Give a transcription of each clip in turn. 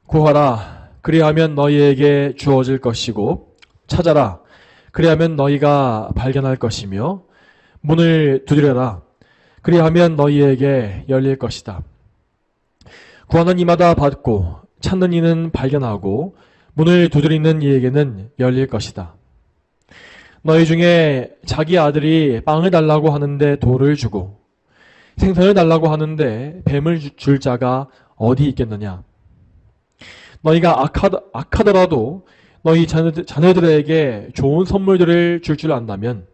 구하라, 그리하면 너희에게 주어질 것이고, 찾아라, 그리하면 너희가 발견할 것이며, 문을 두드려라, 그리하면 너희에게 열릴 것이다. 구하는 이마다 받고, 찾는 이는 발견하고, 문을 두드리는 이에게는 열릴 것이다. 너희 중에 자기 아들이 빵을 달라고 하는데 돌을 주고, 생선을 달라고 하는데 뱀을 줄 자가 어디 있겠느냐? 너희가 악하더라도 너희 자녀들에게 좋은 선물들을 줄 안다면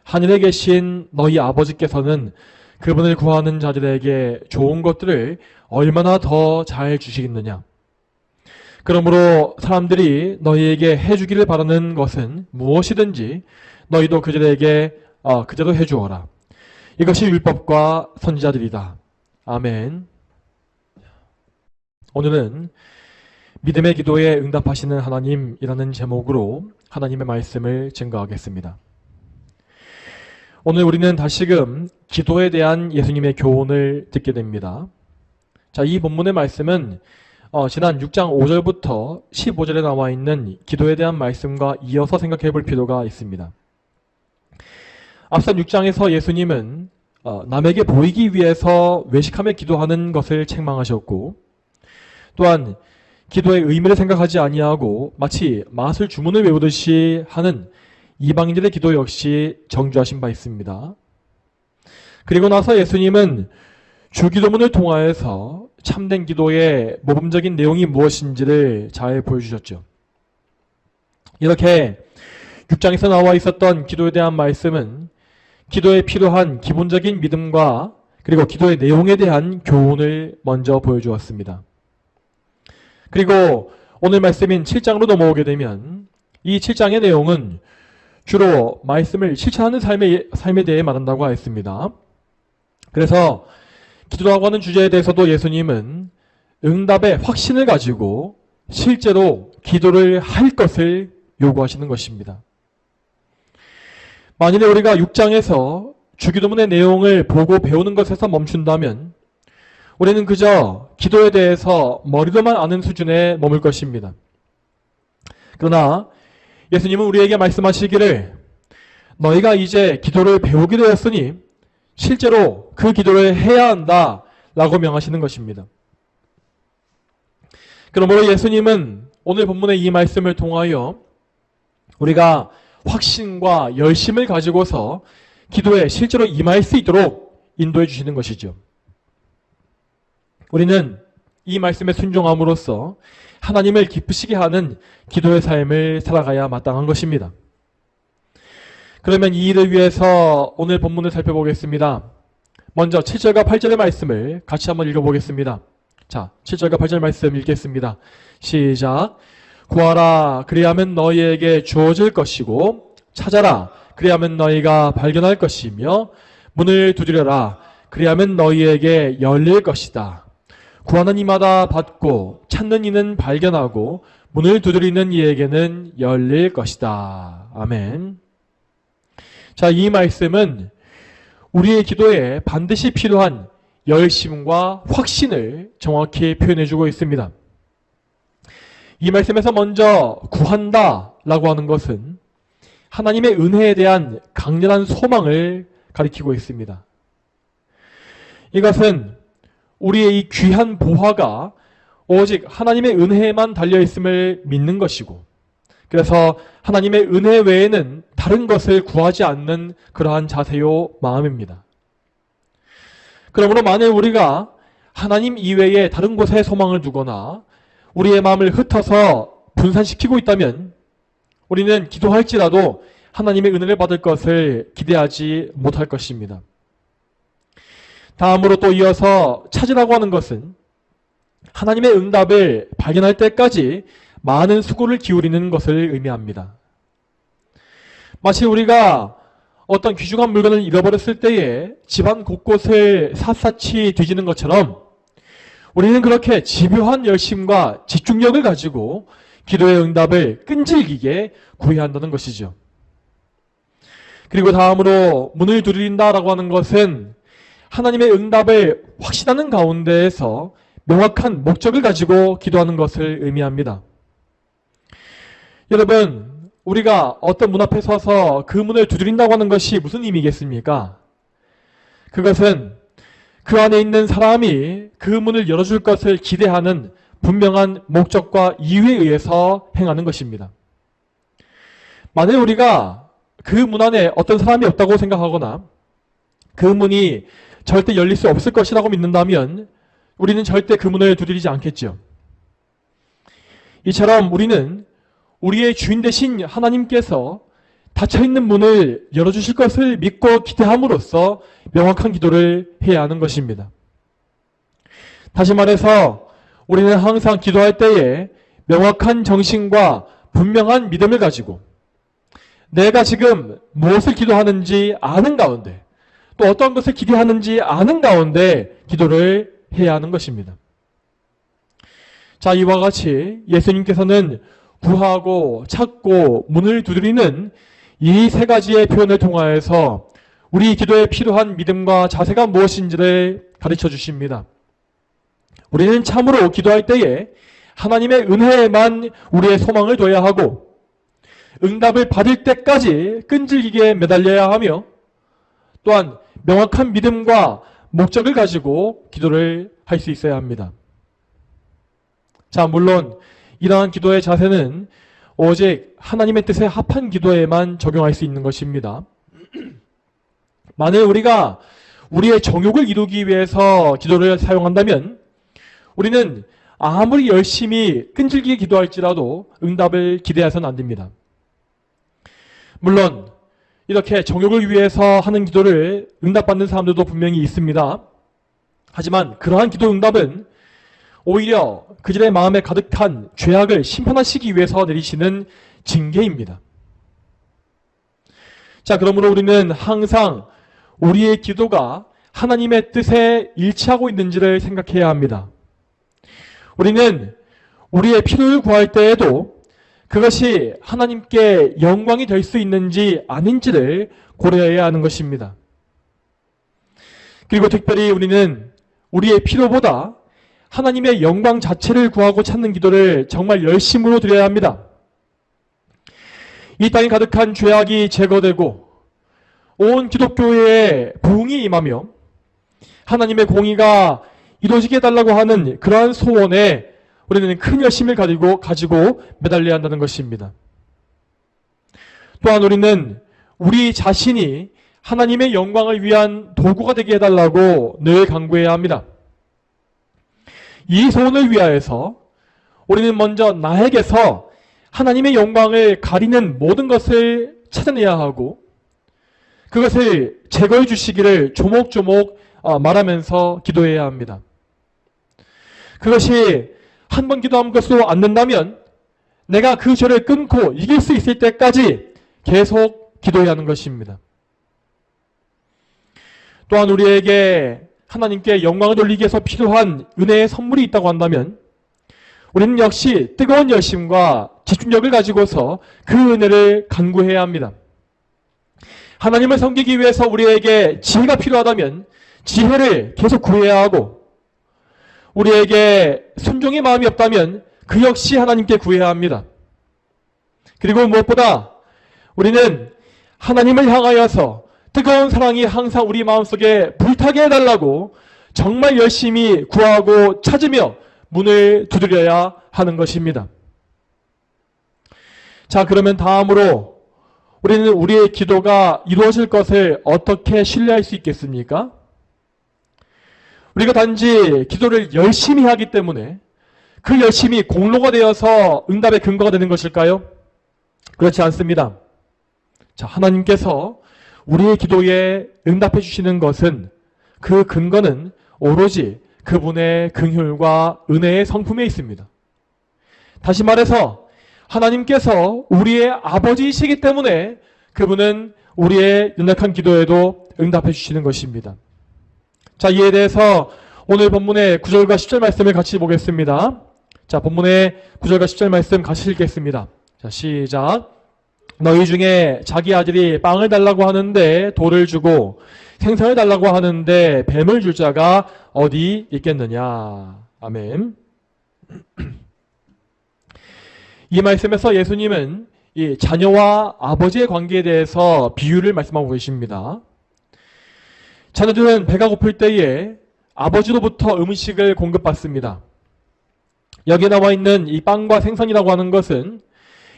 하늘에 계신 너희 아버지께서는 그분을 구하는 자들에게 좋은 것들을 얼마나 더 잘 주시겠느냐? 그러므로 사람들이 너희에게 해주기를 바라는 것은 무엇이든지 너희도 그대로 해주어라. 이것이 율법과 선지자들이다. 아멘. 오늘은 믿음의 기도에 응답하시는 하나님이라는 제목으로 하나님의 말씀을 증거하겠습니다. 오늘 우리는 다시금 기도에 대한 예수님의 교훈을 듣게 됩니다. 자, 이 본문의 말씀은 지난 6장 5절부터 15절에 나와 있는 기도에 대한 말씀과 이어서 생각해 볼 필요가 있습니다. 앞선 6장에서 예수님은 남에게 보이기 위해서 외식하며 기도하는 것을 책망하셨고, 또한 기도의 의미를 생각하지 아니하고 마치 마술 주문을 외우듯이 하는 이방인들의 기도 역시 정죄하신 바 있습니다. 그리고 나서 예수님은 주기도문을 통하여서 참된 기도의 모범적인 내용이 무엇인지를 잘 보여주셨죠. 이렇게 6장에서 나와 있었던 기도에 대한 말씀은 기도에 필요한 기본적인 믿음과 그리고 기도의 내용에 대한 교훈을 먼저 보여주었습니다. 그리고 오늘 말씀인 7장으로 넘어오게 되면 이 7장의 내용은 주로 말씀을 실천하는 삶에 대해 말한다고 하였습니다. 그래서 기도라고 하는 주제에 대해서도 예수님은 응답의 확신을 가지고 실제로 기도를 할 것을 요구하시는 것입니다. 만일에 우리가 6장에서 주기도문의 내용을 보고 배우는 것에서 멈춘다면 우리는 그저 기도에 대해서 머리로만 아는 수준에 머물 것입니다. 그러나 예수님은 우리에게 말씀하시기를 너희가 이제 기도를 배우게 되었으니 실제로 그 기도를 해야 한다 라고 명하시는 것입니다. 그러므로 예수님은 오늘 본문의 이 말씀을 통하여 우리가 확신과 열심을 가지고서 기도에 실제로 임할 수 있도록 인도해 주시는 것이죠. 우리는 이 말씀에 순종함으로써 하나님을 기쁘시게 하는 기도의 삶을 살아가야 마땅한 것입니다. 그러면 이 일을 위해서 오늘 본문을 살펴보겠습니다. 먼저 7절과 8절의 말씀을 같이 한번 읽어보겠습니다. 자, 7절과 8절 말씀 읽겠습니다. 시작. 구하라, 그리하면 너희에게 주어질 것이고, 찾아라, 그리하면 너희가 발견할 것이며, 문을 두드려라, 그리하면 너희에게 열릴 것이다. 구하는 이마다 받고, 찾는 이는 발견하고, 문을 두드리는 이에게는 열릴 것이다. 아멘. 자, 이 말씀은 우리의 기도에 반드시 필요한 열심과 확신을 정확히 표현해주고 있습니다. 이 말씀에서 먼저 구한다 라고 하는 것은 하나님의 은혜에 대한 강렬한 소망을 가리키고 있습니다. 이것은 우리의 이 귀한 보화가 오직 하나님의 은혜에만 달려있음을 믿는 것이고, 그래서 하나님의 은혜 외에는 다른 것을 구하지 않는 그러한 자세요 마음입니다. 그러므로 만일 우리가 하나님 이외에 다른 곳에 소망을 두거나 우리의 마음을 흩어서 분산시키고 있다면 우리는 기도할지라도 하나님의 은혜를 받을 것을 기대하지 못할 것입니다. 다음으로 또 이어서 찾으라고 하는 것은 하나님의 응답을 발견할 때까지 많은 수고를 기울이는 것을 의미합니다. 마치 우리가 어떤 귀중한 물건을 잃어버렸을 때에 집안 곳곳을 샅샅이 뒤지는 것처럼 우리는 그렇게 집요한 열심과 집중력을 가지고 기도의 응답을 끈질기게 구해야 한다는 것이죠. 그리고 다음으로 문을 두드린다라고 하는 것은 하나님의 응답을 확신하는 가운데에서 명확한 목적을 가지고 기도하는 것을 의미합니다. 여러분, 우리가 어떤 문 앞에 서서 그 문을 두드린다고 하는 것이 무슨 의미겠습니까? 그것은 그 안에 있는 사람이 그 문을 열어줄 것을 기대하는 분명한 목적과 이유에 의해서 행하는 것입니다. 만일 우리가 그 문 안에 어떤 사람이 없다고 생각하거나 그 문이 절대 열릴 수 없을 것이라고 믿는다면 우리는 절대 그 문을 두드리지 않겠죠. 이처럼 우리는 우리의 주인 되신 하나님께서 닫혀있는 문을 열어주실 것을 믿고 기대함으로써 명확한 기도를 해야 하는 것입니다. 다시 말해서 우리는 항상 기도할 때에 명확한 정신과 분명한 믿음을 가지고 내가 지금 무엇을 기도하는지 아는 가운데 또 어떤 것을 기대하는지 아는 가운데 기도를 해야 하는 것입니다. 자, 이와 같이 예수님께서는 구하고 찾고 문을 두드리는 이 세 가지의 표현을 통하여서 우리 기도에 필요한 믿음과 자세가 무엇인지를 가르쳐 주십니다. 우리는 참으로 기도할 때에 하나님의 은혜에만 우리의 소망을 둬야 하고 응답을 받을 때까지 끈질기게 매달려야 하며 또한 명확한 믿음과 목적을 가지고 기도를 할 수 있어야 합니다. 자, 물론 이러한 기도의 자세는 오직 하나님의 뜻에 합한 기도에만 적용할 수 있는 것입니다. 만일 우리가 우리의 정욕을 이루기 위해서 기도를 사용한다면 우리는 아무리 열심히 끈질기게 기도할지라도 응답을 기대해서는 안 됩니다. 물론 이렇게 정욕을 위해서 하는 기도를 응답받는 사람들도 분명히 있습니다. 하지만 그러한 기도 응답은 오히려 그들의 마음에 가득한 죄악을 심판하시기 위해서 내리시는 징계입니다. 자, 그러므로 우리는 항상 우리의 기도가 하나님의 뜻에 일치하고 있는지를 생각해야 합니다. 우리는 우리의 필요를 구할 때에도 그것이 하나님께 영광이 될 수 있는지 아닌지를 고려해야 하는 것입니다. 그리고 특별히 우리는 우리의 필요보다 하나님의 영광 자체를 구하고 찾는 기도를 정말 열심으로 드려야 합니다. 이 땅에 가득한 죄악이 제거되고 온 기독교회에 부흥이 임하며 하나님의 공의가 이루어지게 해달라고 하는 그러한 소원에 우리는 큰 열심을 가지고 매달려야 한다는 것입니다. 또한 우리는 우리 자신이 하나님의 영광을 위한 도구가 되게 해달라고 늘 간구해야 합니다. 이 소원을 위하여서 우리는 먼저 나에게서 하나님의 영광을 가리는 모든 것을 찾아내야 하고 그것을 제거해 주시기를 조목조목 말하면서 기도해야 합니다. 그것이 한 번 기도한 것으로 안 된다면 내가 그 죄를 끊고 이길 수 있을 때까지 계속 기도해야 하는 것입니다. 또한 우리에게 하나님께 영광을 돌리기 위해서 필요한 은혜의 선물이 있다고 한다면 우리는 역시 뜨거운 열심과 집중력을 가지고서 그 은혜를 간구해야 합니다. 하나님을 섬기기 위해서 우리에게 지혜가 필요하다면 지혜를 계속 구해야 하고 우리에게 순종의 마음이 없다면 그 역시 하나님께 구해야 합니다. 그리고 무엇보다 우리는 하나님을 향하여서 뜨거운 사랑이 항상 우리 마음속에 불타게 해달라고 정말 열심히 구하고 찾으며 문을 두드려야 하는 것입니다. 자, 그러면 다음으로 우리는 우리의 기도가 이루어질 것을 어떻게 신뢰할 수 있겠습니까? 우리가 단지 기도를 열심히 하기 때문에 그 열심이 공로가 되어서 응답의 근거가 되는 것일까요? 그렇지 않습니다. 자, 하나님께서 우리의 기도에 응답해 주시는 것은 그 근거는 오로지 그분의 긍휼과 은혜의 성품에 있습니다. 다시 말해서 하나님께서 우리의 아버지이시기 때문에 그분은 우리의 연약한 기도에도 응답해 주시는 것입니다. 자, 이에 대해서 오늘 본문의 9절과 10절 말씀을 같이 보겠습니다. 자, 본문의 9절과 10절 말씀 같이 읽겠습니다. 자, 시작. 너희 중에 자기 아들이 빵을 달라고 하는데 돌을 주고 생선을 달라고 하는데 뱀을 줄 자가 어디 있겠느냐. 아멘. 이 말씀에서 예수님은 이 자녀와 아버지의 관계에 대해서 비유를 말씀하고 계십니다. 자녀들은 배가 고플 때에 아버지로부터 음식을 공급받습니다. 여기에 나와 있는 이 빵과 생선이라고 하는 것은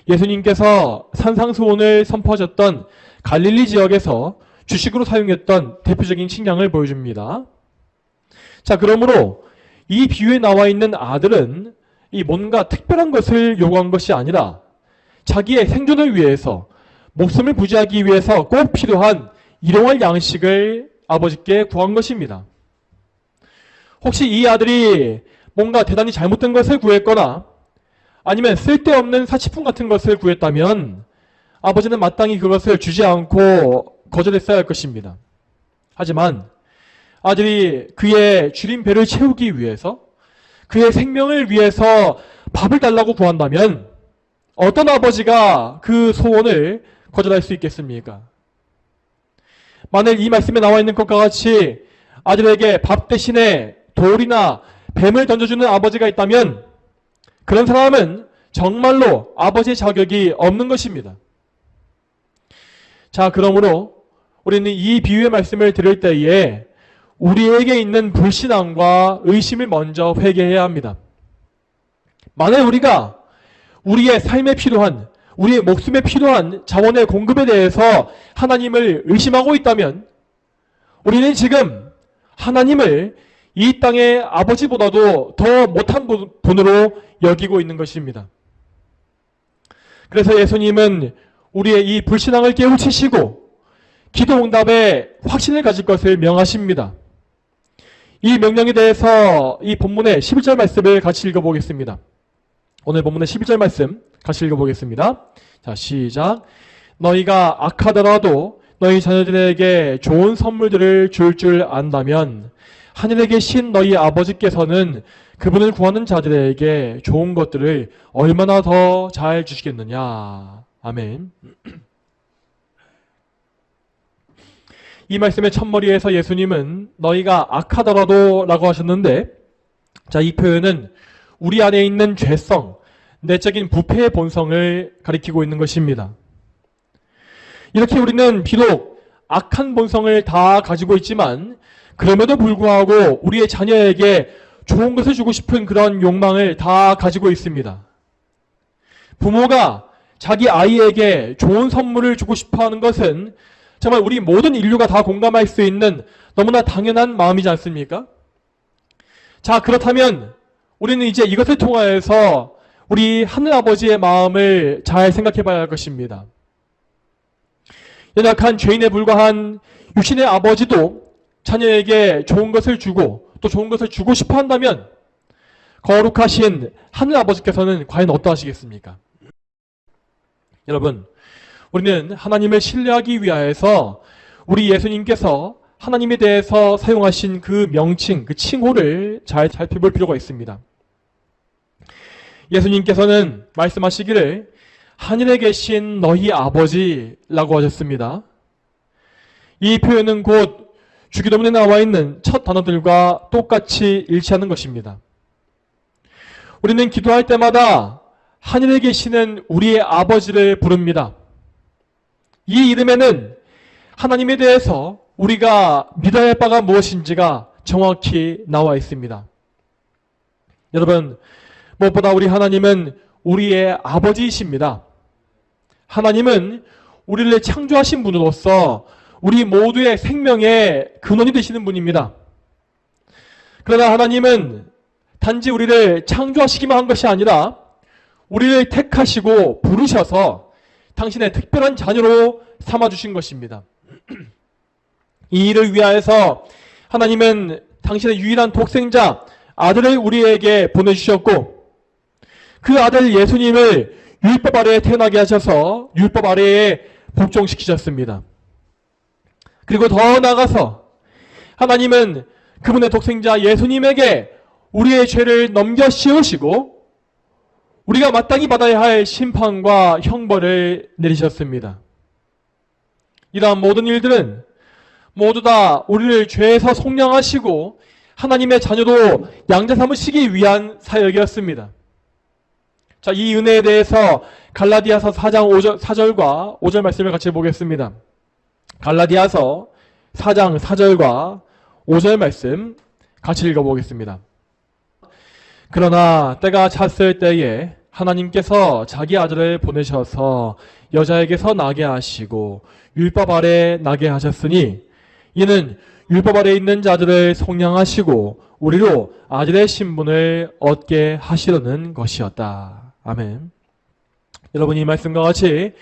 예수님께서 산상수훈을 선포하셨던 갈릴리 지역에서 주식으로 사용했던 대표적인 식량을 보여줍니다. 자, 그러므로 이 비유에 나와 있는 아들은 이 뭔가 특별한 것을 요구한 것이 아니라 자기의 생존을 위해서, 목숨을 부지하기 위해서 꼭 필요한 일용할 양식을 아버지께 구한 것입니다. 혹시 이 아들이 뭔가 대단히 잘못된 것을 구했거나 아니면 쓸데없는 사치품 같은 것을 구했다면 아버지는 마땅히 그것을 주지 않고 거절했어야 할 것입니다. 하지만 아들이 그의 줄인 배를 채우기 위해서, 그의 생명을 위해서 밥을 달라고 구한다면 어떤 아버지가 그 소원을 거절할 수 있겠습니까? 만일 이 말씀에 나와 있는 것과 같이 아들에게 밥 대신에 돌이나 뱀을 던져주는 아버지가 있다면 그런 사람은 정말로 아버지의 자격이 없는 것입니다. 자, 그러므로 우리는 이 비유의 말씀을 들을 때에 우리에게 있는 불신앙과 의심을 먼저 회개해야 합니다. 만약 우리가 우리의 삶에 필요한, 우리의 목숨에 필요한 자원의 공급에 대해서 하나님을 의심하고 있다면 우리는 지금 하나님을 이 땅의 아버지보다도 더 못한 분으로 여기고 있는 것입니다. 그래서 예수님은 우리의 이 불신앙을 깨우치시고 기도 응답에 확신을 가질 것을 명하십니다. 이 명령에 대해서 이 본문의 11절 말씀을 같이 읽어보겠습니다. 오늘 본문의 11절 말씀 같이 읽어보겠습니다. 자, 시작. 너희가 악하더라도 너희 자녀들에게 좋은 선물들을 줄 안다면 하늘에 계신 너희 아버지께서는 그분을 구하는 자들에게 좋은 것들을 얼마나 더 잘 주시겠느냐. 아멘. 이 말씀의 첫머리에서 예수님은 너희가 악하더라도 라고 하셨는데, 자, 이 표현은 우리 안에 있는 죄성, 내적인 부패의 본성을 가리키고 있는 것입니다. 이렇게 우리는 비록 악한 본성을 다 가지고 있지만 그럼에도 불구하고 우리의 자녀에게 좋은 것을 주고 싶은 그런 욕망을 다 가지고 있습니다. 부모가 자기 아이에게 좋은 선물을 주고 싶어 하는 것은 정말 우리 모든 인류가 다 공감할 수 있는 너무나 당연한 마음이지 않습니까? 자, 그렇다면 우리는 이제 이것을 통하여서 우리 하늘아버지의 마음을 잘 생각해 봐야 할 것입니다. 연약한 죄인에 불과한 육신의 아버지도 자녀에게 좋은 것을 주고 또 좋은 것을 주고 싶어 한다면 거룩하신 하늘아버지께서는 과연 어떠하시겠습니까? 여러분, 우리는 하나님을 신뢰하기 위하여서 우리 예수님께서 하나님에 대해서 사용하신 그 명칭, 그 칭호를 잘 살펴볼 필요가 있습니다. 예수님께서는 말씀하시기를 하늘에 계신 너희 아버지라고 하셨습니다. 이 표현은 곧 주기도문에 나와 있는 첫 단어들과 똑같이 일치하는 것입니다. 우리는 기도할 때마다 하늘에 계시는 우리의 아버지를 부릅니다. 이 이름에는 하나님에 대해서 우리가 믿어야 할 바가 무엇인지가 정확히 나와 있습니다. 여러분, 무엇보다 우리 하나님은 우리의 아버지이십니다. 하나님은 우리를 창조하신 분으로서 우리 모두의 생명의 근원이 되시는 분입니다. 그러나 하나님은 단지 우리를 창조하시기만 한 것이 아니라 우리를 택하시고 부르셔서 당신의 특별한 자녀로 삼아주신 것입니다. 이 일을 위하여서 하나님은 당신의 유일한 독생자 아들을 우리에게 보내주셨고 그 아들 예수님을 율법 아래에 태어나게 하셔서 율법 아래에 복종시키셨습니다. 그리고 더 나아가서 하나님은 그분의 독생자 예수님에게 우리의 죄를 넘겨 씌우시고 우리가 마땅히 받아야 할 심판과 형벌을 내리셨습니다. 이러한 모든 일들은 모두 다 우리를 죄에서 속량하시고 하나님의 자녀로 양자 삼으시기 위한 사역이었습니다. 자, 이 은혜에 대해서 갈라디아서 4장 4절과 5절 말씀을 같이 보겠습니다. 갈라디아서 4장 4절과 5절 말씀 같이 읽어보겠습니다. 그러나 때가 찼을 때에 하나님께서 자기 아들을 보내셔서 여자에게서 나게 하시고 율법 아래 나게 하셨으니 이는 율법 아래 있는 자들을 속량하시고 우리로 아들의 신분을 얻게 하시려는 것이었다. 아멘. 여러분, 이 말씀과 같이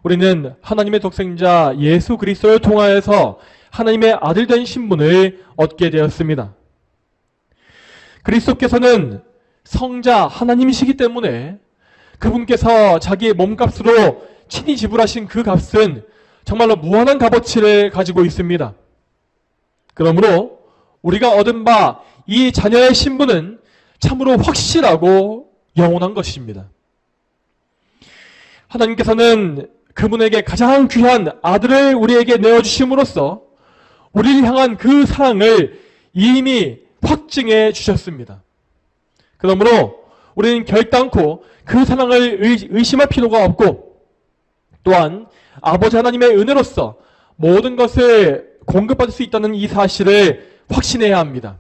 우리는 하나님의 독생자 예수 그리스도를 통하여서 하나님의 아들된 신분을 얻게 되었습니다. 그리스도께서는 성자 하나님이시기 때문에 그분께서 자기의 몸값으로 친히 지불하신 그 값은 정말로 무한한 값어치를 가지고 있습니다. 그러므로 우리가 얻은 바 이 자녀의 신분은 참으로 확실하고 영원한 것입니다. 하나님께서는 그분에게 가장 귀한 아들을 우리에게 내어주심으로써 우리를 향한 그 사랑을 이미 확증해 주셨습니다. 그러므로 우리는 결단코 그 사랑을 의심할 필요가 없고 또한 아버지 하나님의 은혜로서 모든 것을 공급받을 수 있다는 이 사실을 확신해야 합니다.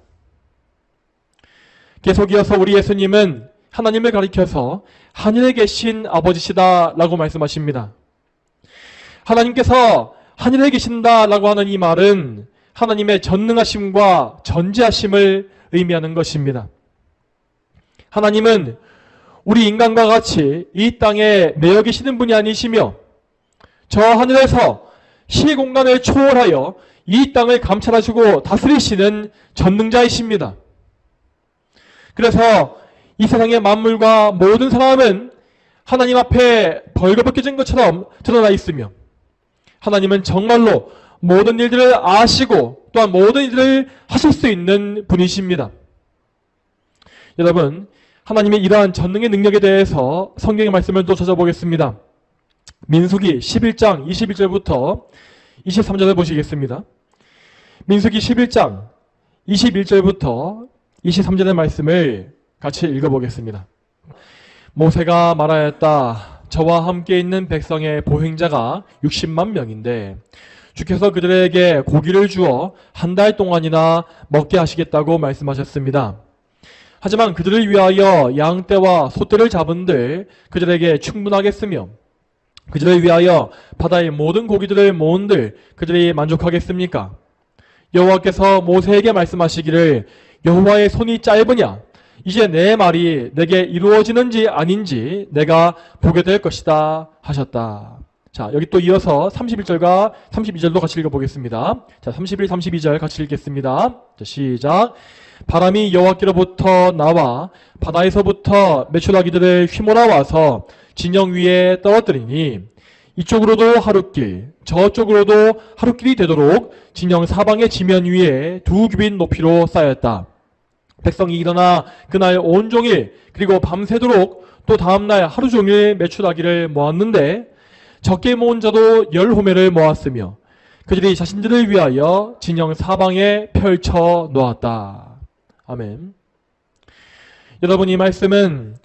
계속 이어서 우리 예수님은 하나님을 가리켜서 하늘에 계신 아버지시다라고 말씀하십니다. 하나님께서 하늘에 계신다라고 하는 이 말은 하나님의 전능하심과 전지하심을 의미하는 것입니다. 하나님은 우리 인간과 같이 이 땅에 매여 계시는 분이 아니시며 저 하늘에서 시공간을 초월하여 이 땅을 감찰하시고 다스리시는 전능자이십니다. 그래서 이 세상의 만물과 모든 사람은 하나님 앞에 벌거벗겨진 것처럼 드러나 있으며 하나님은 정말로 모든 일들을 아시고 또한 모든 일들을 하실 수 있는 분이십니다. 여러분, 하나님의 이러한 전능의 능력에 대해서 성경의 말씀을 또 찾아보겠습니다. 민수기 11장 21절부터 23절을 보시겠습니다. 민수기 11장 21절부터 23절의 말씀을 같이 읽어보겠습니다. 모세가 말하였다. 저와 함께 있는 백성의 보행자가 60만 명인데 주께서 그들에게 고기를 주어 한 달 동안이나 먹게 하시겠다고 말씀하셨습니다. 하지만 그들을 위하여 양떼와 소떼를 잡은들 그들에게 충분하겠으며 그들을 위하여 바다의 모든 고기들을 모은들 그들이 만족하겠습니까? 여호와께서 모세에게 말씀하시기를 여호와의 손이 짧으냐? 이제 내 말이 내게 이루어지는지 아닌지 내가 보게 될 것이다 하셨다. 자, 여기 또 이어서 31절과 32절도 같이 읽어보겠습니다. 자, 31, 32절 같이 읽겠습니다. 자, 시작. 바람이 여호와께로부터 나와 바다에서부터 메추라기들을 휘몰아와서 진영 위에 떨어뜨리니 이쪽으로도 하룻길 저쪽으로도 하룻길이 되도록 진영 사방의 지면 위에 2규빗 높이로 쌓였다. 백성이 일어나 그날 온종일 그리고 밤새도록 또 다음날 하루 종일 메추라기를 모았는데 적게 모은 자도 10호매를 모았으며 그들이 자신들을 위하여 진영 사방에 펼쳐 놓았다. 아멘. 여러분, 이 말씀은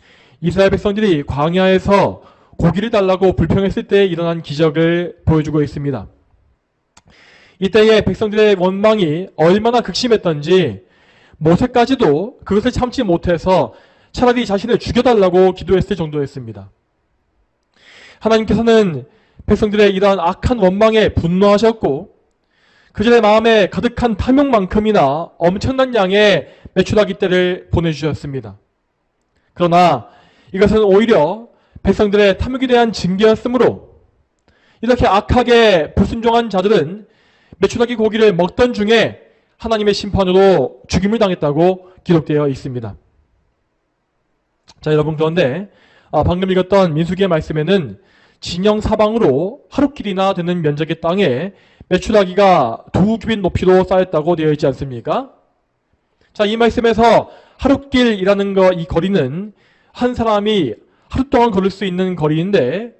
이스라엘 백성들이 광야에서 고기를 달라고 불평했을 때 일어난 기적을 보여주고 있습니다. 이때에 백성들의 원망이 얼마나 극심했던지 모세까지도 그것을 참지 못해서 차라리 자신을 죽여달라고 기도했을 정도였습니다. 하나님께서는 백성들의 이러한 악한 원망에 분노하셨고 그들의 마음에 가득한 탐욕만큼이나 엄청난 양의 메추라기 떼를 보내주셨습니다. 그러나 이것은 오히려 백성들의 탐욕에 대한 징계였으므로 이렇게 악하게 불순종한 자들은 메추라기 고기를 먹던 중에 하나님의 심판으로 죽임을 당했다고 기록되어 있습니다. 자, 여러분, 그런데 방금 읽었던 민수기의 말씀에는 진영 사방으로 하룻길이나 되는 면적의 땅에 메추라기가 2규빗 높이로 쌓였다고 되어 있지 않습니까? 자, 이 말씀에서 하룻길이라는 이 거리는 한 사람이 하루 동안 걸을 수 있는 거리인데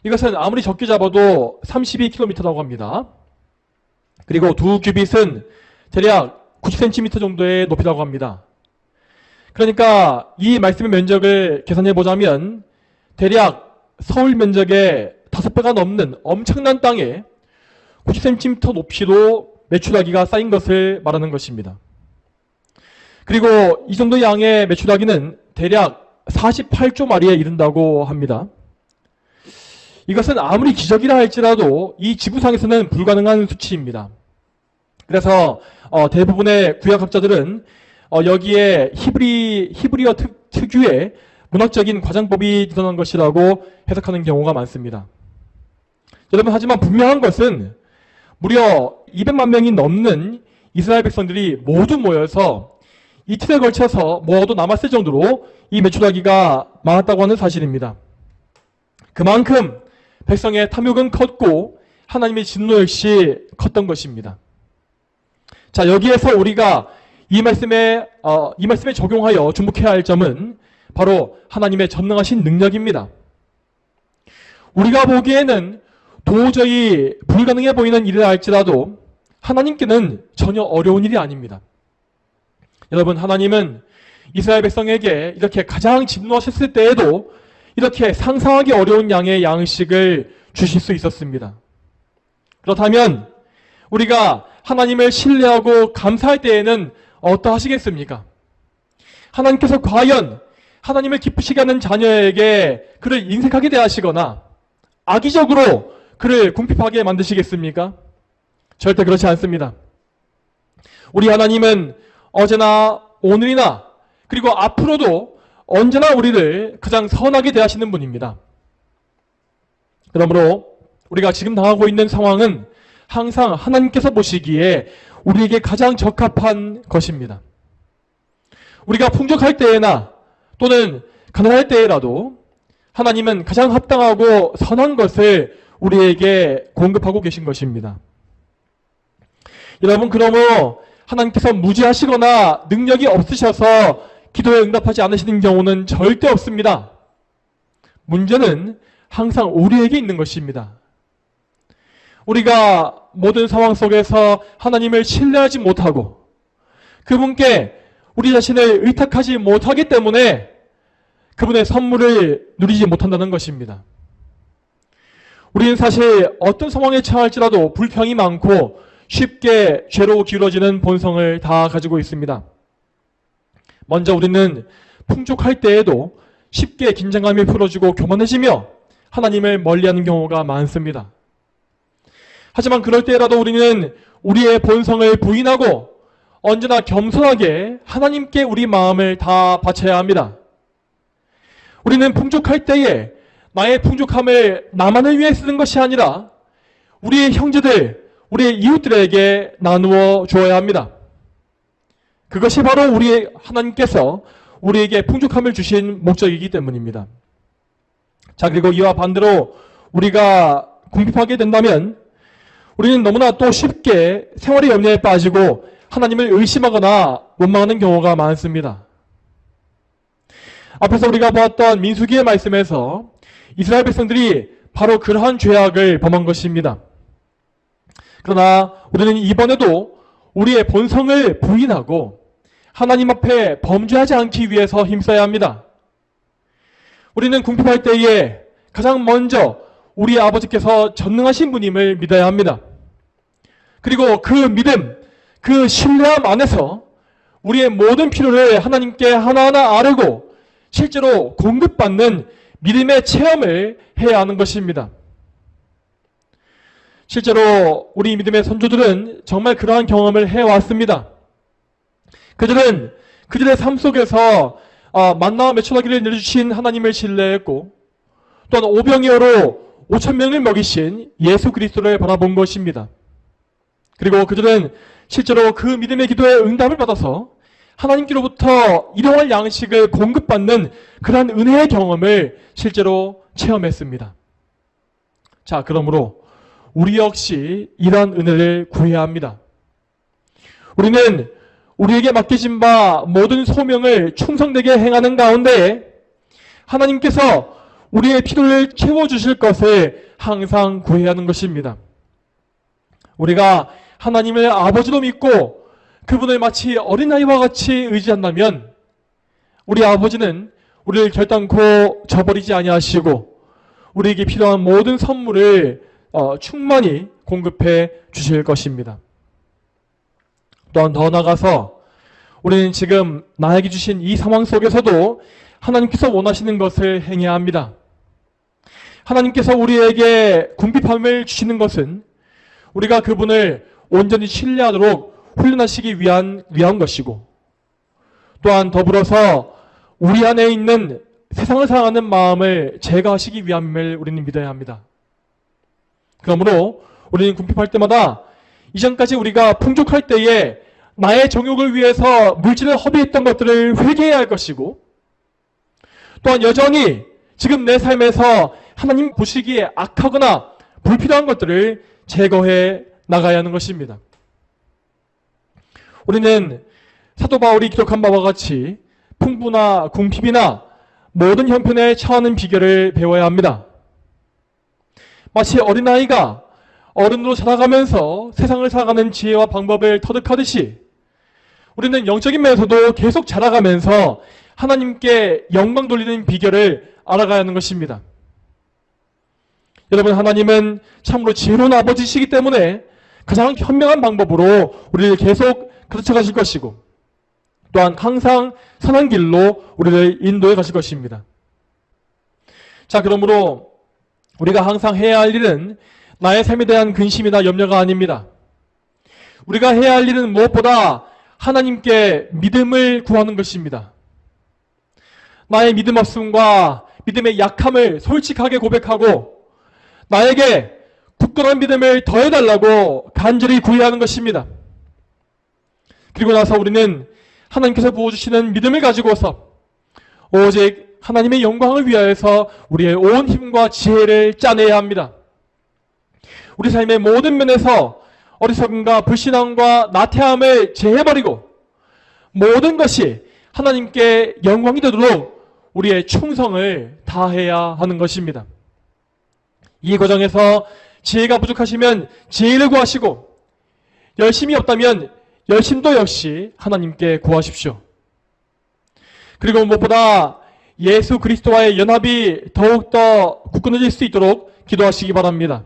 이것은 아무리 적게 잡아도 32km라고 합니다. 그리고 2규빗은 대략 90cm 정도의 높이라고 합니다. 그러니까 이 말씀의 면적을 계산해 보자면 대략 서울 면적의 5배가 넘는 엄청난 땅에 90cm 높이로 메추라기가 쌓인 것을 말하는 것입니다. 그리고 이 정도 양의 메추라기는 대략 48조 마리에 이른다고 합니다. 이것은 아무리 기적이라 할지라도 이 지구상에서는 불가능한 수치입니다. 그래서 대부분의 구약학자들은 여기에 히브리어 특유의 문학적인 과장법이 드러난 것이라고 해석하는 경우가 많습니다. 여러분, 하지만 분명한 것은 무려 200만 명이 넘는 이스라엘 백성들이 모두 모여서 이틀에 걸쳐서 모두 남았을 정도로 이 메추라기가 많았다고 하는 사실입니다. 그만큼 백성의 탐욕은 컸고 하나님의 진노 역시 컸던 것입니다. 자, 여기에서 우리가 이 말씀에 적용하여 주목해야 할 점은 바로 하나님의 전능하신 능력입니다. 우리가 보기에는 도저히 불가능해 보이는 일이라 할지라도 하나님께는 전혀 어려운 일이 아닙니다. 여러분, 하나님은 이스라엘 백성에게 이렇게 가장 진노하셨을 때에도 이렇게 상상하기 어려운 양의 양식을 주실 수 있었습니다. 그렇다면 우리가 하나님을 신뢰하고 감사할 때에는 어떠하시겠습니까? 하나님께서 과연 하나님을 기쁘시게 하는 자녀에게 그를 인색하게 대하시거나 악의적으로 그를 궁핍하게 만드시겠습니까? 절대 그렇지 않습니다. 우리 하나님은 어제나 오늘이나 그리고 앞으로도 언제나 우리를 가장 선하게 대하시는 분입니다. 그러므로 우리가 지금 당하고 있는 상황은 항상 하나님께서 보시기에 우리에게 가장 적합한 것입니다. 우리가 풍족할 때에나 또는 가난할 때라도 하나님은 가장 합당하고 선한 것을 우리에게 공급하고 계신 것입니다. 여러분, 그러므로 하나님께서 무지하시거나 능력이 없으셔서 기도에 응답하지 않으시는 경우는 절대 없습니다. 문제는 항상 우리에게 있는 것입니다. 우리가 모든 상황 속에서 하나님을 신뢰하지 못하고 그분께 우리 자신을 의탁하지 못하기 때문에 그분의 선물을 누리지 못한다는 것입니다. 우리는 사실 어떤 상황에 처할지라도 불평이 많고 쉽게 죄로 기울어지는 본성을 다 가지고 있습니다. 먼저 우리는 풍족할 때에도 쉽게 긴장감이 풀어지고 교만해지며 하나님을 멀리하는 경우가 많습니다. 하지만 그럴 때라도 우리는 우리의 본성을 부인하고 언제나 겸손하게 하나님께 우리 마음을 다 바쳐야 합니다. 우리는 풍족할 때에 나의 풍족함을 나만을 위해 쓰는 것이 아니라 우리의 형제들, 우리의 이웃들에게 나누어 주어야 합니다. 그것이 바로 우리 하나님께서 우리에게 풍족함을 주신 목적이기 때문입니다. 자, 그리고 이와 반대로 우리가 궁핍하게 된다면 우리는 너무나 또 쉽게 생활의 염려에 빠지고 하나님을 의심하거나 원망하는 경우가 많습니다. 앞에서 우리가 보았던 민수기의 말씀에서 이스라엘 백성들이 바로 그러한 죄악을 범한 것입니다. 그러나 우리는 이번에도 우리의 본성을 부인하고 하나님 앞에 범죄하지 않기 위해서 힘써야 합니다. 우리는 궁핍할 때에 가장 먼저 우리 아버지께서 전능하신 분임을 믿어야 합니다. 그리고 그 믿음, 그 신뢰함 안에서 우리의 모든 필요를 하나님께 하나하나 아뢰고 실제로 공급받는 믿음의 체험을 해야 하는 것입니다. 실제로 우리 믿음의 선조들은 정말 그러한 경험을 해왔습니다. 그들은 그들의 삶 속에서 만나와 메추라기를 내려주신 하나님을 신뢰했고 또한 오병이어로 5,000명을 먹이신 예수 그리스도를 바라본 것입니다. 그리고 그들은 실제로 그 믿음의 기도에 응답을 받아서 하나님께로부터 일용할 양식을 공급받는 그러한 은혜의 경험을 실제로 체험했습니다. 자, 그러므로 우리 역시 이러한 은혜를 구해야 합니다. 우리는 우리에게 맡기신 바 모든 소명을 충성되게 행하는 가운데 하나님께서 우리의 필요를 채워주실 것을 항상 구해야 하는 것입니다. 우리가 하나님을 아버지로 믿고 그분을 마치 어린아이와 같이 의지한다면 우리 아버지는 우리를 결단코 저버리지 아니하시고 우리에게 필요한 모든 선물을 충만히 공급해 주실 것입니다. 또한 더 나아가서 우리는 지금 나에게 주신 이 상황 속에서도 하나님께서 원하시는 것을 행해야 합니다. 하나님께서 우리에게 궁핍함을 주시는 것은 우리가 그분을 온전히 신뢰하도록 훈련하시기 위한 것이고, 또한 더불어서 우리 안에 있는 세상을 사랑하는 마음을 제거하시기 위함을 우리는 믿어야 합니다. 그러므로 우리는 궁핍할 때마다 이전까지 우리가 풍족할 때에 나의 정욕을 위해서 물질을 허비했던 것들을 회개해야 할 것이고, 또한 여전히 지금 내 삶에서 하나님 보시기에 악하거나 불필요한 것들을 제거해 나가야 하는 것입니다. 우리는 사도 바울이 기록한 바와 같이 풍부나 궁핍이나 모든 형편에 처하는 비결을 배워야 합니다. 마치 어린아이가 어른으로 자라가면서 세상을 살아가는 지혜와 방법을 터득하듯이 우리는 영적인 면에서도 계속 자라가면서 하나님께 영광 돌리는 비결을 알아가야 하는 것입니다. 여러분, 하나님은 참으로 지혜로운 아버지시기 때문에 가장 현명한 방법으로 우리를 계속 가르쳐 가실 것이고, 또한 항상 선한 길로 우리를 인도해 가실 것입니다. 자, 그러므로 우리가 항상 해야 할 일은 나의 삶에 대한 근심이나 염려가 아닙니다. 우리가 해야 할 일은 무엇보다 하나님께 믿음을 구하는 것입니다. 나의 믿음 없음과 믿음의 약함을 솔직하게 고백하고 나에게 굳건한 믿음을 더해달라고 간절히 구해하는 것입니다. 그리고 나서 우리는 하나님께서 부어주시는 믿음을 가지고서 오직 하나님의 영광을 위하여서 우리의 온 힘과 지혜를 짜내야 합니다. 우리 삶의 모든 면에서 어리석음과 불신앙과 나태함을 제해버리고 모든 것이 하나님께 영광이 되도록 우리의 충성을 다해야 하는 것입니다. 이 과정에서 지혜가 부족하시면 지혜를 구하시고, 열심이 없다면 열심도 역시 하나님께 구하십시오. 그리고 무엇보다 예수 그리스도와의 연합이 더욱더 굳건해질 수 있도록 기도하시기 바랍니다.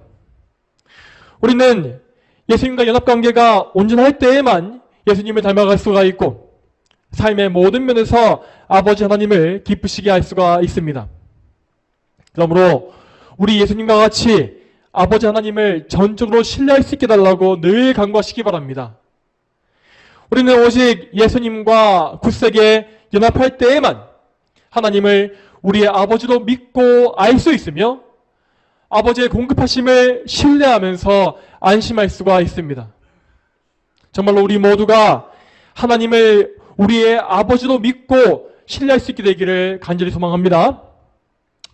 우리는 예수님과 연합관계가 온전할 때에만 예수님을 닮아갈 수가 있고 삶의 모든 면에서 아버지 하나님을 기쁘시게 할 수가 있습니다. 그러므로 우리 예수님과 같이 아버지 하나님을 전적으로 신뢰할 수 있게 달라고 늘 간구하시기 바랍니다. 우리는 오직 예수님과 굳세게 연합할 때에만 하나님을 우리의 아버지로 믿고 알 수 있으며 아버지의 공급하심을 신뢰하면서 안심할 수가 있습니다. 정말로 우리 모두가 하나님을 우리의 아버지로 믿고 신뢰할 수 있게 되기를 간절히 소망합니다.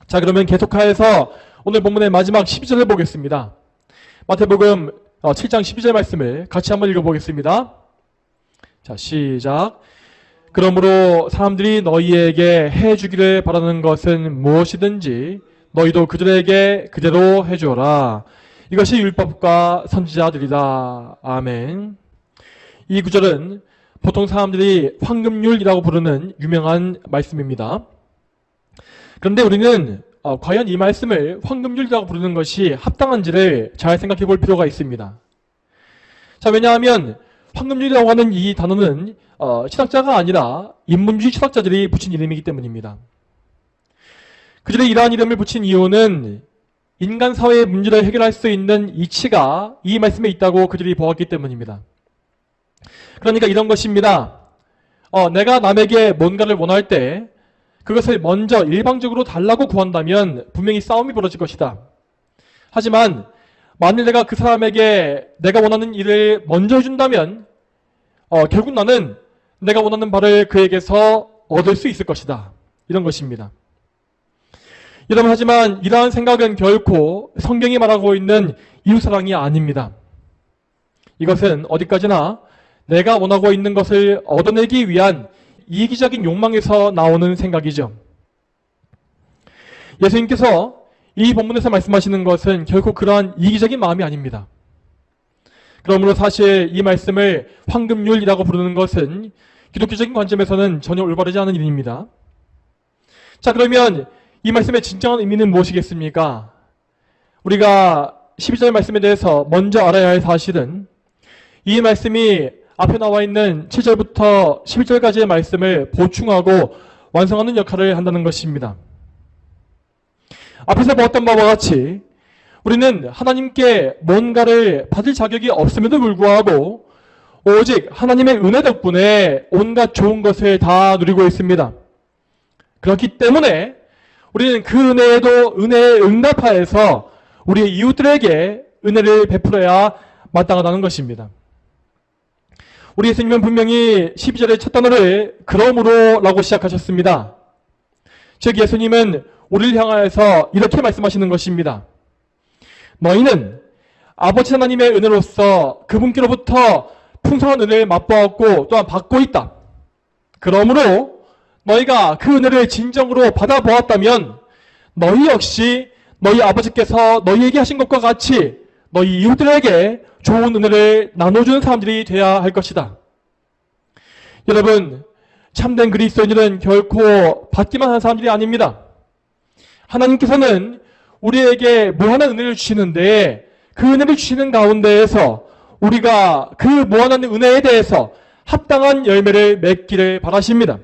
자, 그러면 계속하여서 오늘 본문의 마지막 12절을 보겠습니다. 마태복음 7장 12절 말씀을 같이 한번 읽어보겠습니다. 자, 시작. 그러므로 사람들이 너희에게 해주기를 바라는 것은 무엇이든지 너희도 그들에게 그대로 해주어라. 이것이 율법과 선지자들이다. 아멘. 이 구절은 보통 사람들이 황금률이라고 부르는 유명한 말씀입니다. 그런데 우리는 과연 이 말씀을 황금률이라고 부르는 것이 합당한지를 잘 생각해 볼 필요가 있습니다. 자, 왜냐하면 황금률이라고 하는 이 단어는 신학자가 아니라 인문주의 철학자들이 붙인 이름이기 때문입니다. 그들의 이러한 이름을 붙인 이유는 인간 사회의 문제를 해결할 수 있는 이치가 이 말씀에 있다고 그들이 보았기 때문입니다. 그러니까 이런 것입니다. 내가 남에게 뭔가를 원할 때 그것을 먼저 일방적으로 달라고 구한다면 분명히 싸움이 벌어질 것이다. 하지만 만일 내가 그 사람에게 내가 원하는 일을 먼저 해준다면 결국 나는 내가 원하는 바를 그에게서 얻을 수 있을 것이다. 이런 것입니다. 여러분, 하지만 이러한 생각은 결코 성경이 말하고 있는 이웃사랑이 아닙니다. 이것은 어디까지나 내가 원하고 있는 것을 얻어내기 위한 이기적인 욕망에서 나오는 생각이죠. 예수님께서 이 본문에서 말씀하시는 것은 결코 그러한 이기적인 마음이 아닙니다. 그러므로 사실 이 말씀을 황금률이라고 부르는 것은 기독교적인 관점에서는 전혀 올바르지 않은 일입니다. 자, 그러면 이 말씀의 진정한 의미는 무엇이겠습니까? 우리가 12절 말씀에 대해서 먼저 알아야 할 사실은 이 말씀이 앞에 나와 있는 7절부터 11절까지의 말씀을 보충하고 완성하는 역할을 한다는 것입니다. 앞에서 보았던 바와 같이 우리는 하나님께 뭔가를 받을 자격이 없음에도 불구하고 오직 하나님의 은혜 덕분에 온갖 좋은 것을 다 누리고 있습니다. 그렇기 때문에 우리는 그 은혜에도 은혜에 응답하여서 우리의 이웃들에게 은혜를 베풀어야 마땅하다는 것입니다. 우리 예수님은 분명히 12절의 첫 단어를 그러므로 라고 시작하셨습니다. 즉 예수님은 우리를 향하여서 이렇게 말씀하시는 것입니다. 너희는 아버지 하나님의 은혜로서 그분께로부터 풍성한 은혜를 맛보았고 또한 받고 있다. 그러므로 너희가 그 은혜를 진정으로 받아보았다면 너희 역시 너희 아버지께서 너희에게 하신 것과 같이 너희 이웃들에게 좋은 은혜를 나눠주는 사람들이 되어야 할 것이다. 여러분, 참된 그리스도인들은 결코 받기만 하는 사람들이 아닙니다. 하나님께서는 우리에게 무한한 은혜를 주시는데 그 은혜를 주시는 가운데에서 우리가 그 무한한 은혜에 대해서 합당한 열매를 맺기를 바라십니다.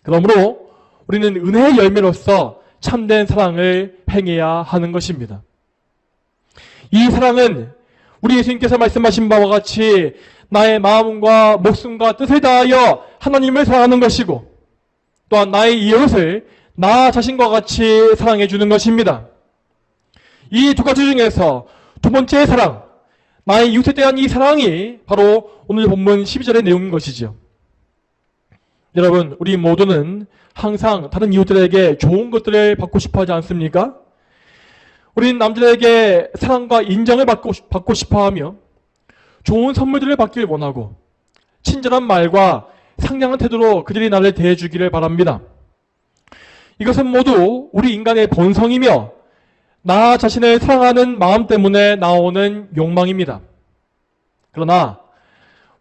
그러므로 우리는 은혜의 열매로서 참된 사랑을 행해야 하는 것입니다. 이 사랑은 우리 예수님께서 말씀하신 바와 같이 나의 마음과 목숨과 뜻을 다하여 하나님을 사랑하는 것이고 또한 나의 이웃을 나 자신과 같이 사랑해 주는 것입니다. 이 두 가지 중에서 두 번째의 사랑, 나의 이웃에 대한 이 사랑이 바로 오늘 본문 12절의 내용인 것이죠. 여러분, 우리 모두는 항상 다른 이웃들에게 좋은 것들을 받고 싶어 하지 않습니까? 우리는 남들에게 사랑과 인정을 받고 싶어 하며 좋은 선물들을 받기를 원하고 친절한 말과 상냥한 태도로 그들이 나를 대해주기를 바랍니다. 이것은 모두 우리 인간의 본성이며 나 자신을 사랑하는 마음 때문에 나오는 욕망입니다. 그러나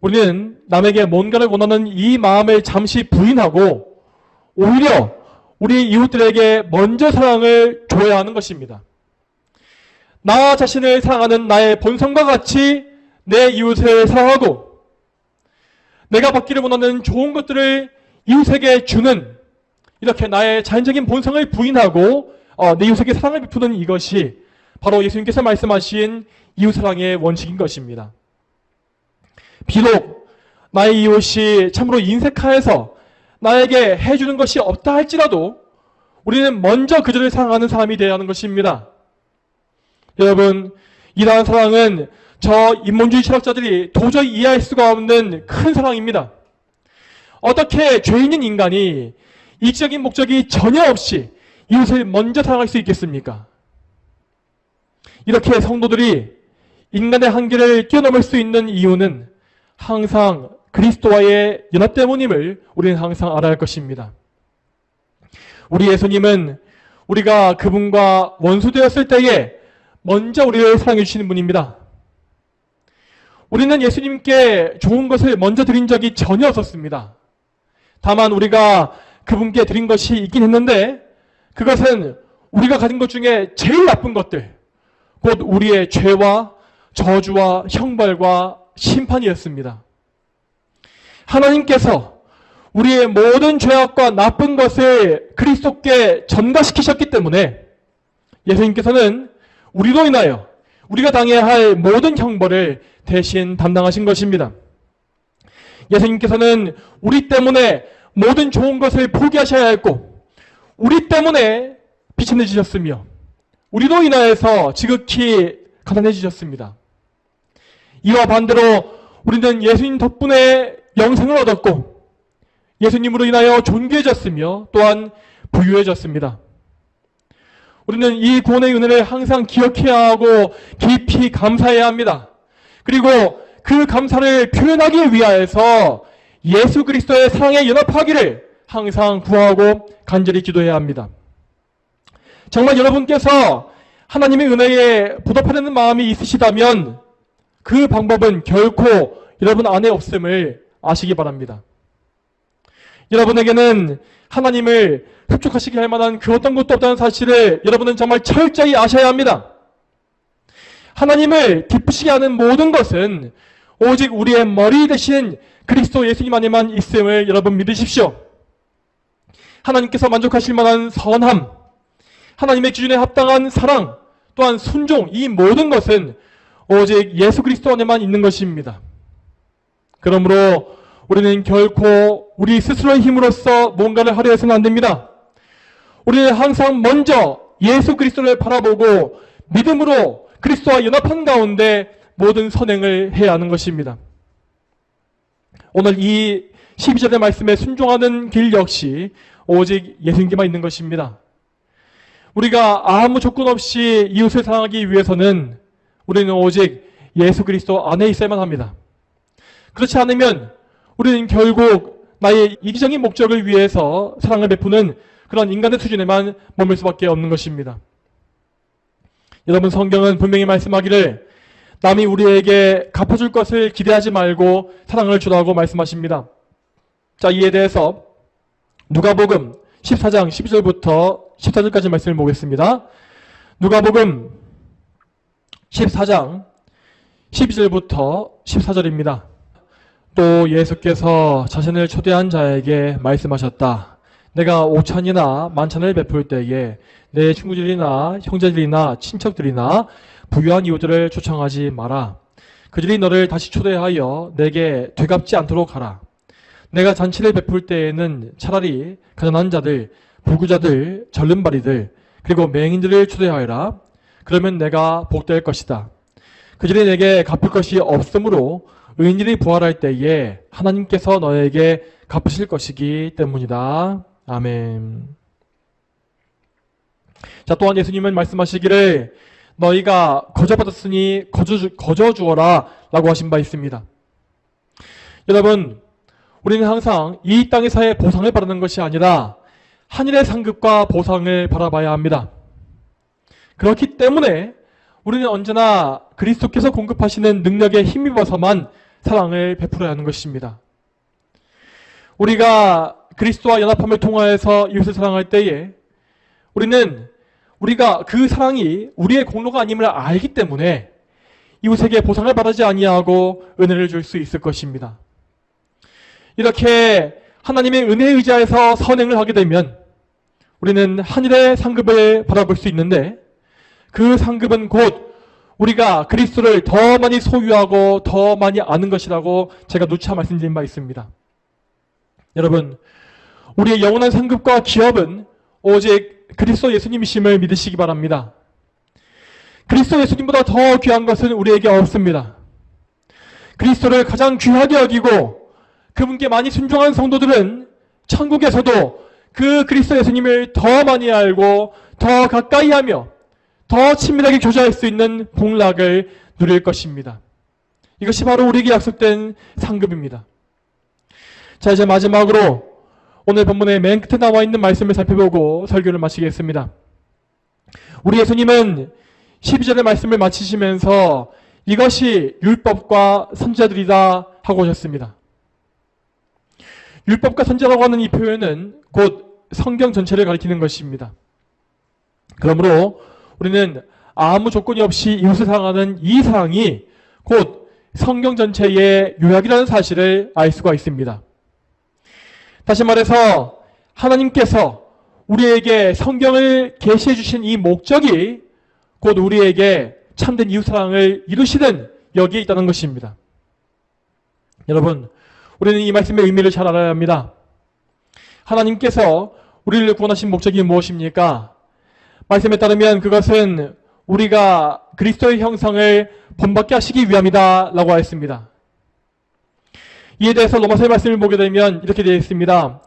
우리는 남에게 뭔가를 원하는 이 마음을 잠시 부인하고 오히려 우리 이웃들에게 먼저 사랑을 줘야 하는 것입니다. 나 자신을 사랑하는 나의 본성과 같이 내 이웃을 사랑하고 내가 받기를 원하는 좋은 것들을 이웃에게 주는 이렇게 나의 자연적인 본성을 부인하고 내 이웃에게 사랑을 베푸는 이것이 바로 예수님께서 말씀하신 이웃사랑의 원칙인 것입니다. 비록 나의 이웃이 참으로 인색하여서 나에게 해주는 것이 없다 할지라도 우리는 먼저 그들을 사랑하는 사람이 되어야 하는 것입니다. 여러분, 이러한 사랑은 저 인본주의 철학자들이 도저히 이해할 수가 없는 큰 사랑입니다. 어떻게 죄인인 인간이 이익적인 목적이 전혀 없이 이웃을 먼저 사랑할 수 있겠습니까? 이렇게 성도들이 인간의 한계를 뛰어넘을 수 있는 이유는 항상 그리스도와의 연합 때문임을 우리는 항상 알아야 할 것입니다. 우리 예수님은 우리가 그분과 원수되었을 때에 먼저 우리를 사랑해 주시는 분입니다. 우리는 예수님께 좋은 것을 먼저 드린 적이 전혀 없었습니다. 다만 우리가 그분께 드린 것이 있긴 했는데 그것은 우리가 가진 것 중에 제일 나쁜 것들, 곧 우리의 죄와 저주와 형벌과 심판이었습니다. 하나님께서 우리의 모든 죄악과 나쁜 것을 그리스도께 전가시키셨기 때문에 예수님께서는 우리로 인하여 우리가 당해야 할 모든 형벌을 대신 담당하신 것입니다. 예수님께서는 우리 때문에 모든 좋은 것을 포기하셔야 했고 우리 때문에 비천해지셨으며 우리로 인하여서 지극히 가난해지셨습니다. 이와 반대로 우리는 예수님 덕분에 영생을 얻었고 예수님으로 인하여 존귀해졌으며 또한 부유해졌습니다. 우리는 이 구원의 은혜를 항상 기억해야 하고 깊이 감사해야 합니다. 그리고 그 감사를 표현하기 위하여서 예수 그리스도의 사랑에 연합하기를 항상 구하고 간절히 기도해야 합니다. 정말 여러분께서 하나님의 은혜에 보답하려는 마음이 있으시다면 그 방법은 결코 여러분 안에 없음을 아시기 바랍니다. 여러분에게는 하나님을 흡족하시게 할 만한 그 어떤 것도 없다는 사실을 여러분은 정말 철저히 아셔야 합니다. 하나님을 기쁘시게 하는 모든 것은 오직 우리의 머리 대신 그리스도 예수님 안에만 있음을 여러분 믿으십시오. 하나님께서 만족하실 만한 선함, 하나님의 기준에 합당한 사랑, 또한 순종, 이 모든 것은 오직 예수 그리스도 안에만 있는 것입니다. 그러므로 우리는 결코 우리 스스로의 힘으로써 뭔가를 하려 해서는 안 됩니다. 우리는 항상 먼저 예수 그리스도를 바라보고 믿음으로 그리스도와 연합한 가운데 모든 선행을 해야 하는 것입니다. 오늘 이 12절의 말씀에 순종하는 길 역시 오직 예수님께만 있는 것입니다. 우리가 아무 조건 없이 이웃을 사랑하기 위해서는 우리는 오직 예수 그리스도 안에 있어야만 합니다. 그렇지 않으면 우리는 결국 나의 이기적인 목적을 위해서 사랑을 베푸는 그런 인간의 수준에만 머물 수밖에 없는 것입니다. 여러분, 성경은 분명히 말씀하기를 남이 우리에게 갚아줄 것을 기대하지 말고 사랑을 주라고 말씀하십니다. 자, 이에 대해서 누가복음 14장 12절부터 14절까지 말씀을 보겠습니다. 누가복음 14장 12절부터 14절입니다. 또 예수께서 자신을 초대한 자에게 말씀하셨다. 내가 5천이나 만천을 베풀 때에 내 친구들이나 형제들이나 친척들이나 부유한 이웃들을 초청하지 마라. 그들이 너를 다시 초대하여 내게 되갚지 않도록 하라. 내가 잔치를 베풀 때에는 차라리 가난한 자들, 불구자들, 절름발이들, 그리고 맹인들을 초대하여라. 그러면 내가 복될 것이다. 그들이 내게 갚을 것이 없으므로 의인들이 부활할 때에 하나님께서 너에게 갚으실 것이기 때문이다. 아멘. 자, 또한 예수님은 말씀하시기를 너희가 거저받았으니 거저 주어라 라고 하신 바 있습니다. 여러분, 우리는 항상 이 땅에서의 보상을 바라는 것이 아니라 하늘의 상급과 보상을 바라봐야 합니다. 그렇기 때문에 우리는 언제나 그리스도께서 공급하시는 능력에 힘입어서만 사랑을 베풀어야 하는 것입니다. 우리가 그리스도와 연합함을 통하여서 이웃을 사랑할 때에 우리가 그 사랑이 우리의 공로가 아님을 알기 때문에 이웃에게 보상을 바라지 아니하고 은혜를 줄 수 있을 것입니다. 이렇게 하나님의 은혜에 의지해서 선행을 하게 되면 우리는 하늘의 상급을 바라볼 수 있는데 그 상급은 곧 우리가 그리스도를 더 많이 소유하고 더 많이 아는 것이라고 제가 누차 말씀드린 바 있습니다. 여러분, 우리의 영원한 상급과 기업은 오직 그리스도 예수님이심을 믿으시기 바랍니다. 그리스도 예수님보다 더 귀한 것은 우리에게 없습니다. 그리스도를 가장 귀하게 여기고 그분께 많이 순종한 성도들은 천국에서도 그 그리스도 예수님을 더 많이 알고 더 가까이 하며 더 친밀하게 교제할 수 있는 복락을 누릴 것입니다. 이것이 바로 우리에게 약속된 상급입니다. 자, 이제 마지막으로 오늘 본문의 맨 끝에 나와 있는 말씀을 살펴보고 설교를 마치겠습니다. 우리 예수님은 12절의 말씀을 마치시면서 이것이 율법과 선지자들이다 하고 오셨습니다. 율법과 선지자라고 하는 이 표현은 곧 성경 전체를 가리키는 것입니다. 그러므로 우리는 아무 조건이 없이 이웃을 사랑하는 이 사랑이 곧 성경 전체의 요약이라는 사실을 알 수가 있습니다. 다시 말해서 하나님께서 우리에게 성경을 계시해 주신 이 목적이 곧 우리에게 참된 이웃사랑을 이루시는 여기에 있다는 것입니다. 여러분, 우리는 이 말씀의 의미를 잘 알아야 합니다. 하나님께서 우리를 구원하신 목적이 무엇입니까? 말씀에 따르면 그것은 우리가 그리스도의 형상을 본받게 하시기 위함이다 라고 하였습니다. 이에 대해서 로마서의 말씀을 보게 되면 이렇게 되어 있습니다.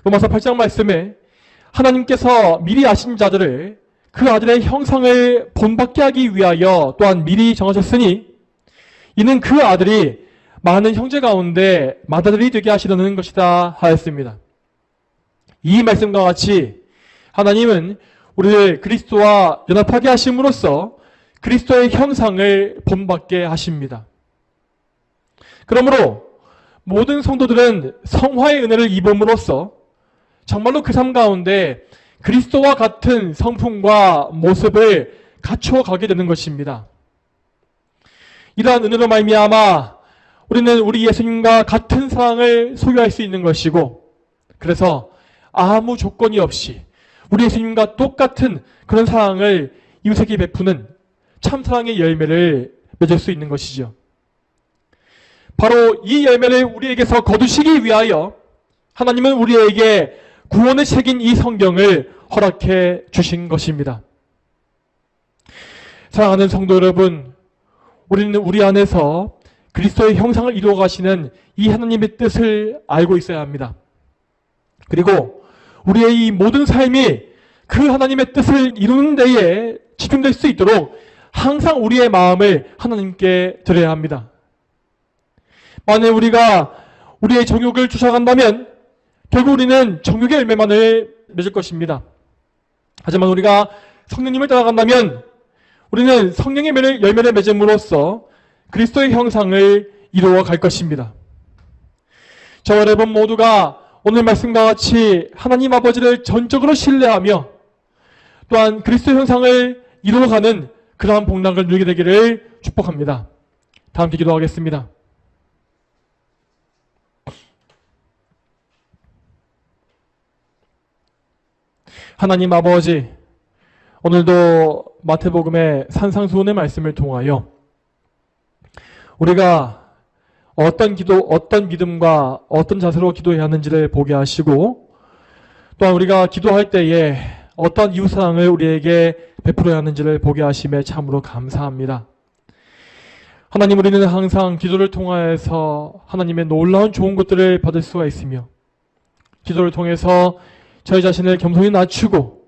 로마서 8장 말씀에 하나님께서 미리 아신 자들을 그 아들의 형상을 본받게 하기 위하여 또한 미리 정하셨으니 이는 그 아들이 많은 형제 가운데 맏아들이 되게 하시려는 것이다 하였습니다. 이 말씀과 같이 하나님은 우리를 그리스도와 연합하게 하심으로써 그리스도의 형상을 본받게 하십니다. 그러므로 모든 성도들은 성화의 은혜를 입음으로써 정말로 그 삶 가운데 그리스도와 같은 성품과 모습을 갖추어 가게 되는 것입니다. 이러한 은혜로 말미암아 우리는 우리 예수님과 같은 사랑을 소유할 수 있는 것이고, 그래서 아무 조건이 없이 우리 예수님과 똑같은 그런 사랑을 이웃에게 베푸는 참사랑의 열매를 맺을 수 있는 것이죠. 바로 이 열매를 우리에게서 거두시기 위하여 하나님은 우리에게 구원의 책인 이 성경을 허락해 주신 것입니다. 사랑하는 성도 여러분, 우리는 우리 안에서 그리스도의 형상을 이루어 가시는 이 하나님의 뜻을 알고 있어야 합니다. 그리고 우리의 이 모든 삶이 그 하나님의 뜻을 이루는 데에 집중될 수 있도록 항상 우리의 마음을 하나님께 드려야 합니다. 만약 우리가 우리의 정욕을 쫓아간다면 결국 우리는 정욕의 열매만을 맺을 것입니다. 하지만 우리가 성령님을 따라간다면 우리는 성령의 열매를 맺음으로써 그리스도의 형상을 이루어 갈 것입니다. 저와 여러분 모두가 오늘 말씀과 같이 하나님 아버지를 전적으로 신뢰하며 또한 그리스도의 형상을 이루어가는 그러한 복락을 누리게 되기를 축복합니다. 다 함께 기도하겠습니다. 하나님 아버지, 오늘도 마태복음의 산상수훈의 말씀을 통하여 우리가 어떤 기도, 어떤 믿음과 어떤 자세로 기도해야 하는지를 보게 하시고, 또한 우리가 기도할 때에 어떤 이웃사랑을 우리에게 베풀어야 하는지를 보게 하심에 참으로 감사합니다. 하나님, 우리는 항상 기도를 통하여서 하나님의 놀라운 좋은 것들을 받을 수가 있으며, 기도를 통해서 저희 자신을 겸손히 낮추고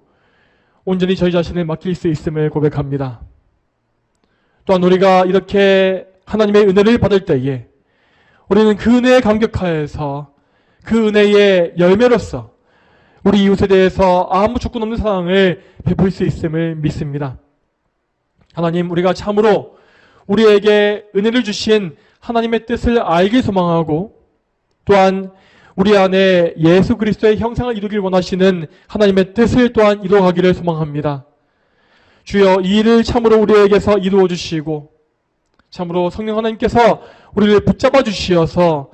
온전히 저희 자신을 맡길 수 있음을 고백합니다. 또한 우리가 이렇게 하나님의 은혜를 받을 때에 우리는 그 은혜에 감격하여서 그 은혜의 열매로서 우리 이웃에 대해서 아무 조건 없는 사랑을 베풀 수 있음을 믿습니다. 하나님, 우리가 참으로 우리에게 은혜를 주신 하나님의 뜻을 알길 소망하고, 또한 우리 안에 예수 그리스도의 형상을 이루길 원하시는 하나님의 뜻을 또한 이루어가기를 소망합니다. 주여, 이 일을 참으로 우리에게서 이루어 주시고 참으로 성령 하나님께서 우리를 붙잡아 주시어서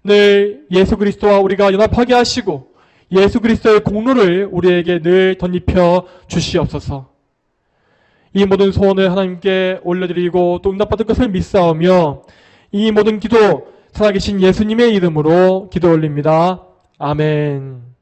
늘 예수 그리스도와 우리가 연합하게 하시고 예수 그리스도의 공로를 우리에게 늘 덧입혀 주시옵소서. 이 모든 소원을 하나님께 올려드리고 또 응답받을 것을 믿사오며 이 모든 기도 살아계신 예수님의 이름으로 기도 올립니다. 아멘.